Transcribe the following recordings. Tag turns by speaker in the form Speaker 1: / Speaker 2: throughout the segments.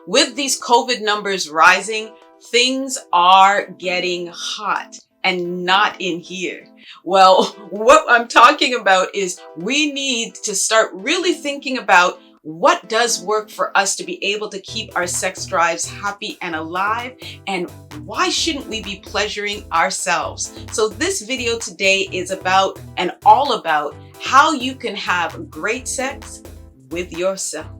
Speaker 1: With these COVID numbers rising, things are getting hot and not in here. Well, what I'm talking about is we need to start really thinking about what does work for us to be able to keep our sex drives happy and alive, and why shouldn't we be pleasuring ourselves? So this video today is about and all about how you can have great sex with yourself.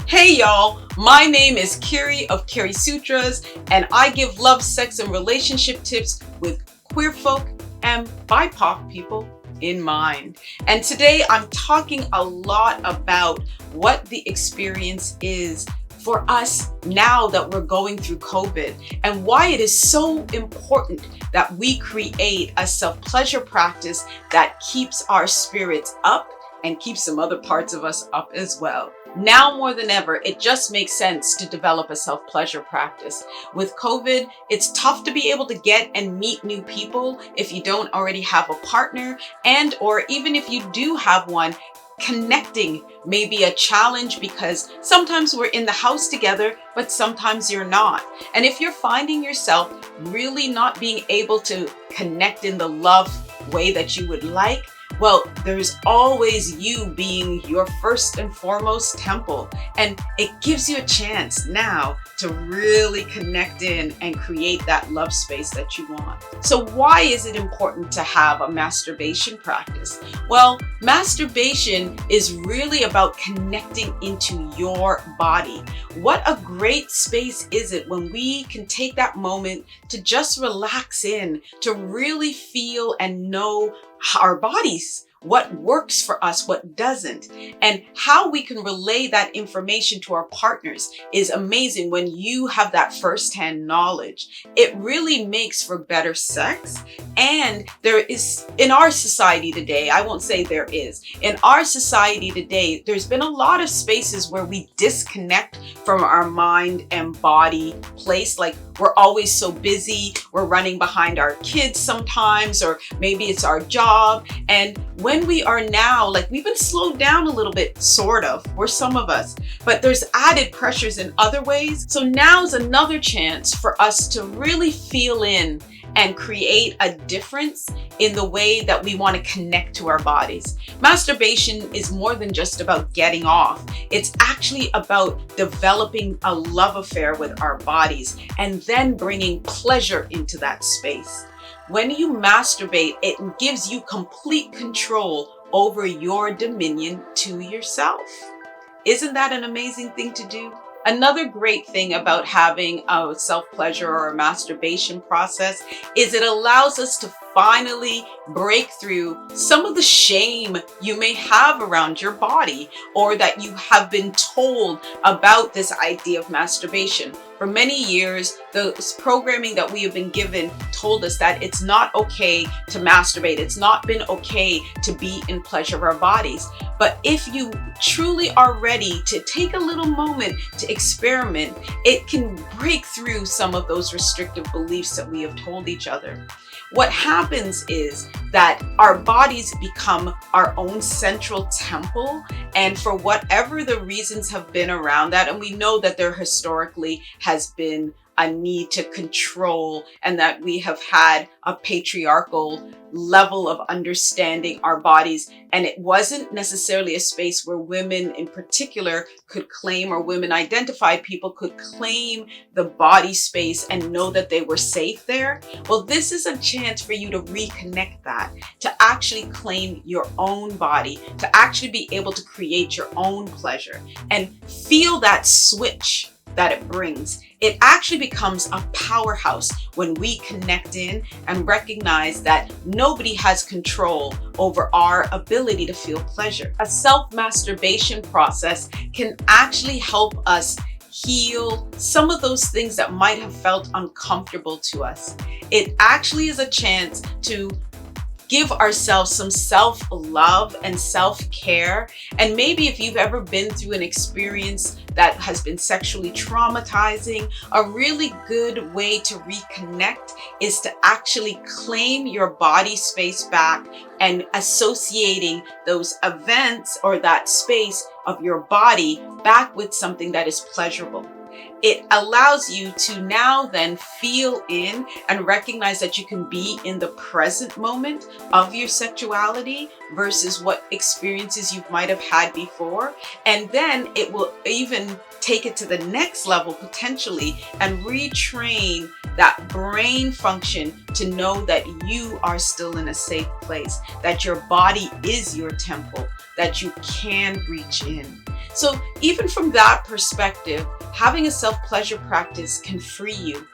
Speaker 1: Hey y'all, my name is Kiri of Kiri Sutras, and I give love, sex, and relationship tips with queer folk and BIPOC people in mind. And today I'm talking a lot about what the experience is for us now that we're going through COVID, and why it is so important that we create a self-pleasure practice that keeps our spirits up and keeps some other parts of us up as well. Now more than ever, it just makes sense to develop a self-pleasure practice. With COVID, it's tough to be able to get and meet new people if you don't already have a partner, and or even if you do have one, connecting may be a challenge because sometimes we're in the house together, but sometimes you're not. And if you're finding yourself really not being able to connect in the love way that you would like, well, there's always you being your first and foremost temple, and it gives you a chance now to really connect in and create that love space that you want. So why is it important to have a masturbation practice? Well, masturbation is really about connecting into your body. What a great space is it when we can take that moment to just relax in, to really feel and know our bodies, what works for us, what doesn't, and how we can relay that information to our partners is amazing when you have that firsthand knowledge. It really makes for better sex. And there is, in our society today, I won't say there is, in our society today, there's been a lot of spaces where we disconnect from our mind and body place. Like, we're always so busy, we're running behind our kids sometimes, or maybe it's our job. And when we are now, like, we've been slowed down a little bit, sort of, for some of us, but there's added pressures in other ways. So now's another chance for us to really feel in and create a difference in the way that we want to connect to our bodies. Masturbation is more than just about getting off. It's actually about developing a love affair with our bodies and then bringing pleasure into that space. When you masturbate, it gives you complete control over your dominion to yourself. Isn't that an amazing thing to do? Another great thing about having a self-pleasure or a masturbation process is it allows us to finally break through some of the shame you may have around your body, or that you have been told about this idea of masturbation. For many years, the programming that we have been given told us that it's not okay to masturbate. It's not been okay to be in pleasure of our bodies. But if you truly are ready to take a little moment to experiment, it can break through some of those restrictive beliefs that we have told each other. What happens is that our bodies become our own central temple, and for whatever the reasons have been around that, and we know that there historically has been a need to control, and that we have had a patriarchal level of understanding our bodies, and it wasn't necessarily a space where women in particular could claim, or women identified people could claim the body space and know that they were safe there. Well, this is a chance for you to reconnect that, to actually claim your own body, to actually be able to create your own pleasure and feel that switch that it brings. It actually becomes a powerhouse when we connect in and recognize that nobody has control over our ability to feel pleasure. A self-masturbation process can actually help us heal some of those things that might have felt uncomfortable to us. It actually is a chance to give ourselves some self-love and self-care. And maybe if you've ever been through an experience that has been sexually traumatizing, a really good way to reconnect is to actually claim your body space back and associating those events or that space of your body back with something that is pleasurable. It allows you to now then feel in and recognize that you can be in the present moment of your sexuality versus what experiences you might have had before. And then it will even take it to the next level potentially and retrain that brain function to know that you are still in a safe place, that your body is your temple, that you can reach in. So even from that perspective, having a self-pleasure practice can free you.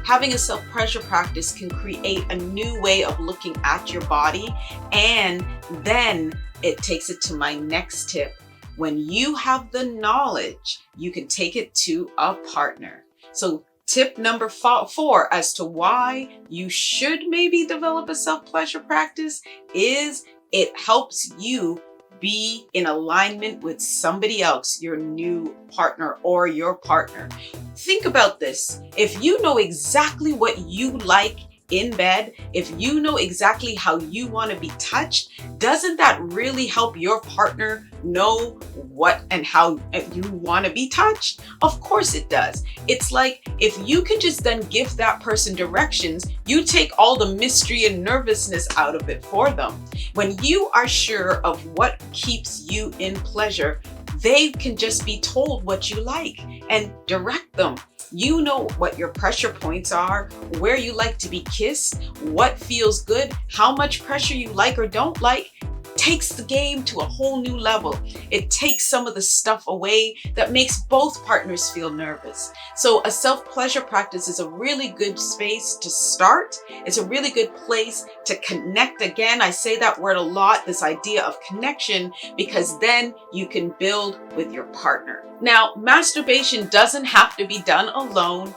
Speaker 1: Having a self-pleasure practice can create a new way of looking at your body. And then it takes it to my next tip. When you have the knowledge, you can take it to a partner. So tip number 4 as to why you should maybe develop a self-pleasure practice is it helps you be in alignment with somebody else, your new partner or your partner. Think about this. If you know exactly what you like in bed, if you know exactly how you want to be touched, doesn't that really help your partner know what and how you want to be touched? Of course it does. It's like if you can just then give that person directions, you take all the mystery and nervousness out of it for them. When you are sure of what keeps you in pleasure, they can just be told what you like and direct them. You know what your pressure points are, where you like to be kissed, what feels good, how much pressure you like or don't like. Takes the game to a whole new level. It takes some of the stuff away that makes both partners feel nervous. So a self-pleasure practice is a really good space to start. It's a really good place to connect. Again, I say that word a lot, this idea of connection, because then you can build with your partner. Now, masturbation doesn't have to be done alone.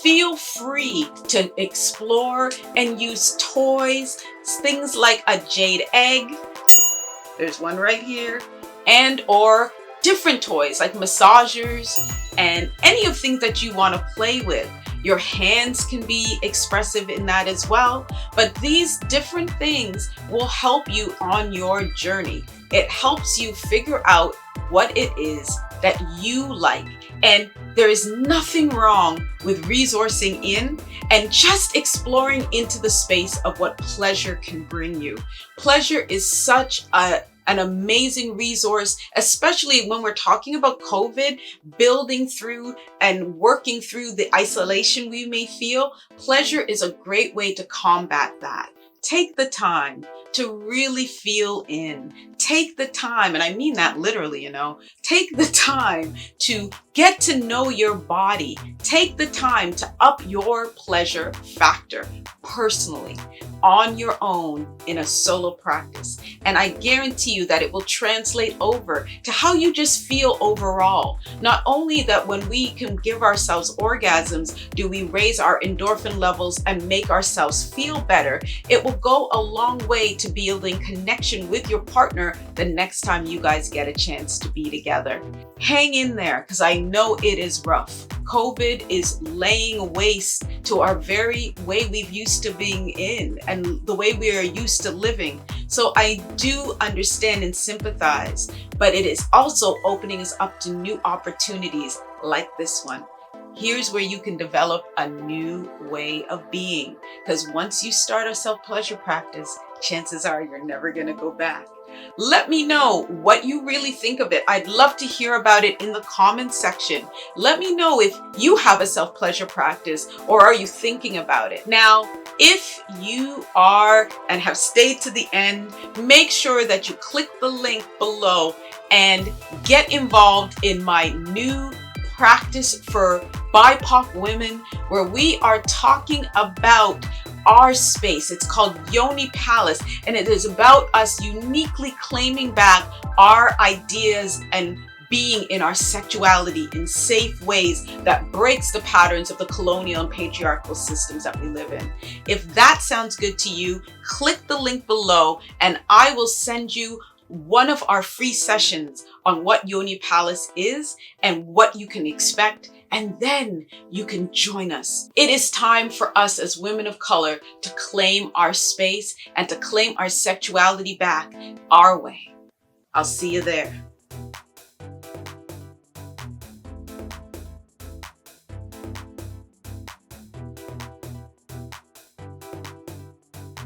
Speaker 1: Feel free to explore and use toys, things like a jade egg. There's one right here, and or different toys like massagers and any of things that you want to play with. Your hands can be expressive in that as well, but these different things will help you on your journey. It helps you figure out what it is that you like. And there is nothing wrong with resourcing in and just exploring into the space of what pleasure can bring you. Pleasure is such an amazing resource, especially when we're talking about COVID, building through and working through the isolation we may feel. Pleasure is a great way to combat that. Take the time to really feel in. Take the time, and I mean that literally, take the time to get to know your body. Take the time to up your pleasure factor personally, on your own, in a solo practice. And I guarantee you that it will translate over to how you just feel overall. Not only that when we can give ourselves orgasms, do we raise our endorphin levels and make ourselves feel better, it will go a long way to building connection with your partner the next time you guys get a chance to be together. Hang in there, because I know it is rough. COVID is laying waste to our very way we've used to being in and the way we are used to living. So I do understand and sympathize, but it is also opening us up to new opportunities like this one. Here's where you can develop a new way of being, because once you start a self-pleasure practice, chances are you're never going to go back. Let me know what you really think of it. I'd love to hear about it in the comments section. Let me know if you have a self-pleasure practice or are you thinking about it. Now, if you are and have stayed to the end, make sure that you click the link below and get involved in my new practice for BIPOC women, where we are talking about our space. It's called Yoni Palace, and it is about us uniquely claiming back our ideas and being in our sexuality in safe ways that breaks the patterns of the colonial and patriarchal systems that we live in. If that sounds good to you, click the link below and I will send you one of our free sessions on what Yoni Palace is and what you can expect, and then you can join us. It is time for us as women of color to claim our space and to claim our sexuality back our way. I'll see you there.